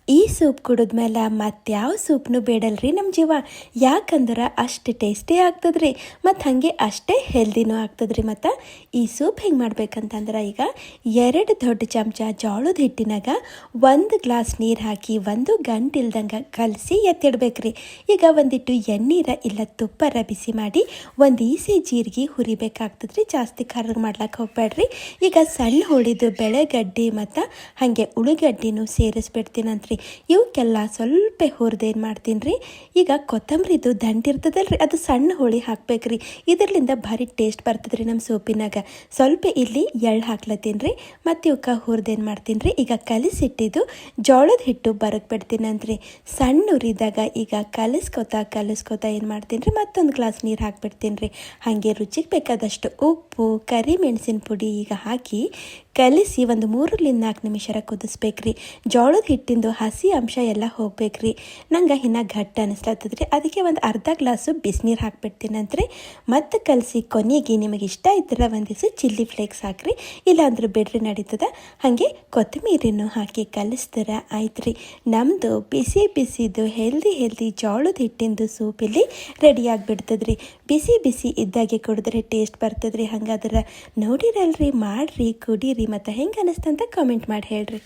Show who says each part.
Speaker 1: ಈ ಸೂಪ್ ಕುಡಿದ್ಮೇಲೆ ಮತ್ಯಾವ ಸೂಪ್ನು ಬೇಡಲ್ರಿ ನಮ್ಮ ಜೀವ. ಯಾಕಂದ್ರೆ ಅಷ್ಟು ಟೇಸ್ಟಿ ಆಗ್ತದ್ರಿ ಮತ್ತು ಹಾಗೆ ಅಷ್ಟೇ ಹೆಲ್ದಿನೂ ಆಗ್ತದ್ರಿ. ಮತ್ತು ಈ ಸೂಪ್ ಹೆಂಗೆ ಮಾಡ್ಬೇಕಂತಂದ್ರೆ, ಈಗ 2 ದೊಡ್ಡ ಚಮಚ ಜೋಳದ ಹಿಟ್ಟಿನಾಗ 1 ಗ್ಲಾಸ್ ನೀರು ಹಾಕಿ 1 ಗಂಟೆ ಇಲ್ದಂಗೆ ಕಲಸಿ ಎತ್ತಿಡ್ಬೇಕ್ರಿ. ಈಗ ಒಂದಿಟ್ಟು ಎಣ್ಣೀರ ಇಲ್ಲ ತುಪ್ಪರ ಬಿಸಿ ಮಾಡಿ 1 ಈಸೆ ಜೀರಿಗೆ ಹುರಿಬೇಕಾಗ್ತದ್ರಿ. ಜಾಸ್ತಿ ಕರ್ರಗೆ ಮಾಡ್ಲಿಕ್ಕೆ ಹೋಗ್ಬೇಡ್ರಿ. ಈಗ ಸಣ್ಣ ಹೊಳಿದು ಬೆಳೆಗಡ್ಡಿ ಮತ್ತು ಹಾಗೆ ಉಳ್ಳಾಗಡ್ಡಿನೂ ಸೇರಿಸ್ಬಿಡ್ತೀನಂತ್ರಿ. ಇವಕ್ಕೆಲ್ಲ ಸ್ವಲ್ಪ ಹುರಿದೇನು ಮಾಡ್ತೀನಿ ರೀ, ಈಗ ಕೊತ್ತಂಬರಿದು ದಂಟು ಇರ್ತದಲ್ರಿ, ಅದು ಸಣ್ಣ ಹೋಳಿ ಹಾಕ್ಬೇಕ್ರಿ. ಇದರಿಂದ ಭಾರಿ ಟೇಸ್ಟ್ ಬರ್ತದ್ರಿ ನಮ್ಮ ಸೂಪಿನಾಗ. ಸ್ವಲ್ಪ ಇಲ್ಲಿ ಎಳ್ಳು ಹಾಕ್ಲತ್ತೀನಿ ರೀ. ಮತ್ತು ಇವಕ್ಕೆ ಹುರಿದೇನು ಮಾಡ್ತೀನಿ ರೀ, ಈಗ ಕಲಿಸಿಟ್ಟಿದ್ದು ಜೋಳದ ಹಿಟ್ಟು ಬರಕ್ಕೆ ಬಿಡ್ತೀನಂತ್ರಿ. ಸಣ್ಣ ಉರಿದಾಗ ಈಗ ಕಲಿಸ್ಕೊತಾ ಏನು ಮಾಡ್ತೀನಿ ರೀ, ಮತ್ತೊಂದು ಗ್ಲಾಸ್ ನೀರು ಹಾಕ್ಬಿಡ್ತೀನಿ ರೀ. ಹಾಗೆ ರುಚಿಗೆ ಬೇಕಾದಷ್ಟು ಉಪ್ಪು, ಕರಿಮೆಣಸಿನ ಪುಡಿ ಈಗ ಹಾಕಿ ಕಲಿಸಿ 3-4 ನಿಮಿಷ ಕುದಿಸ್ಬೇಕ್ರಿ. ಜೋಳದ ಹಿಟ್ಟಿಂದು ಹಸಿ ಅಂಶ ಎಲ್ಲ ಹೋಗ್ಬೇಕ್ರಿ. ನಂಗೆ ಇನ್ನು ಗಟ್ಟಿ ಅನಿಸ್ಲತ್ತದ್ರಿ, ಅದಕ್ಕೆ ಒಂದು ಅರ್ಧ ಗ್ಲಾಸು ಬಿಸಿನೀರು ಹಾಕ್ಬಿಡ್ತೀನಂತ್ರಿ. ಮತ್ತು ಕಲಸಿ ಕೊನೆಗೆ ನಿಮಗೆ ಇಷ್ಟ ಇದ್ರೆ ಒಂದಿವ್ಸ ಚಿಲ್ಲಿ ಫ್ಲೇಕ್ಸ್ ಹಾಕ್ರಿ, ಇಲ್ಲಾಂದ್ರೆ ಬಿಡ್ರಿ ನಡೀತದ. ಹಾಗೆ ಕೊತ್ತಂಬರಿನೂ ಹಾಕಿ ಕಲಿಸ್ತಾರೆ ಆಯ್ತು ರೀ. ನಮ್ಮದು ಬಿಸಿದು ಹೆಲ್ದಿ ಜೋಳದ ಹಿಟ್ಟಿಂದು ಸೂಪ್ ಇಲ್ಲಿ ರೆಡಿಯಾಗಿಬಿಡ್ತದ್ರಿ. ಬಿಸಿ ಇದ್ದಾಗೆ ಕುಡಿದ್ರೆ ಟೇಸ್ಟ್ ಬರ್ತದ್ರಿ. ಹಂಗಾದ್ರೆ ನೋಡಿರಲ್ರಿ, ಮಾಡ್ರಿ, ಕುಡೀರಿ, ಮತ್ತು ಹೆಂಗೆ ಅನ್ನಿಸ್ತಂತ ಕಾಮೆಂಟ್ ಮಾಡಿ ಹೇಳ್ರಿ.